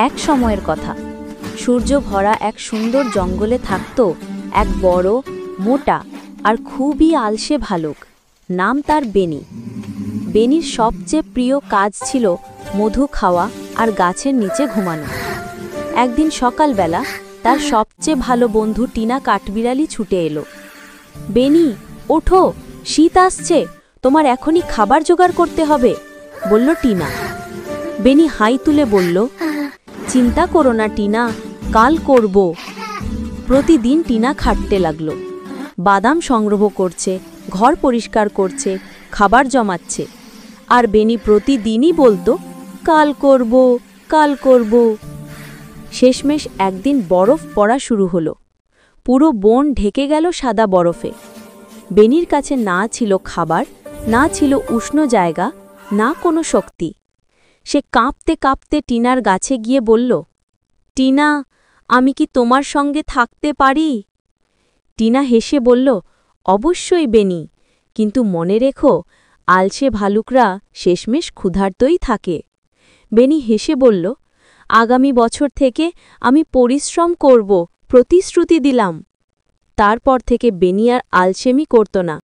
এক সময়ের কথা। সূর্য ভরা এক সুন্দর জঙ্গলে থাকত এক বড়, মোটা আর খুবই আলসে ভালুক। নাম তার বেনি। বেনির সবচেয়ে প্রিয় কাজ ছিল মধু খাওয়া আর গাছের নিচে ঘুমানো। একদিন সকালবেলা তার সবচেয়ে ভালো বন্ধু টিনা কাঠবিড়ালি ছুটে এলো। বেনি, ওঠো, শীত আসছে, তোমার এখনই খাবার জোগাড় করতে হবে, বলল টিনা। বেনি হাই তুলে বলল, চিন্তা করো না টিনা, কাল করব। প্রতিদিন টিনা খাটতে লাগল। বাদাম সংগ্রহ করছে, ঘর পরিষ্কার করছে, খাবার জমাচ্ছে। আর বেনি প্রতিদিনই বলতো, কাল করব, কাল করব। শেষমেশ একদিন বরফ পড়া শুরু হলো। পুরো বন ঢেকে গেল সাদা বরফে। বেনির কাছে না ছিল খাবার, না ছিল উষ্ণ জায়গা, না কোনো শক্তি। সে কাঁপতে কাঁপতে টিনার গাছে গিয়ে বলল, টিনা, আমি কি তোমার সঙ্গে থাকতে পারি? টিনা হেসে বলল, অবশ্যই বেনি, কিন্তু মনে রেখো, আলসে ভালুকরা শেষমেশ ক্ষুধার্তই থাকে। বেনি হেসে বলল, আগামী বছর থেকে আমি পরিশ্রম করব, প্রতিশ্রুতি দিলাম। তারপর থেকে বেনি আর আলসেমি করত না।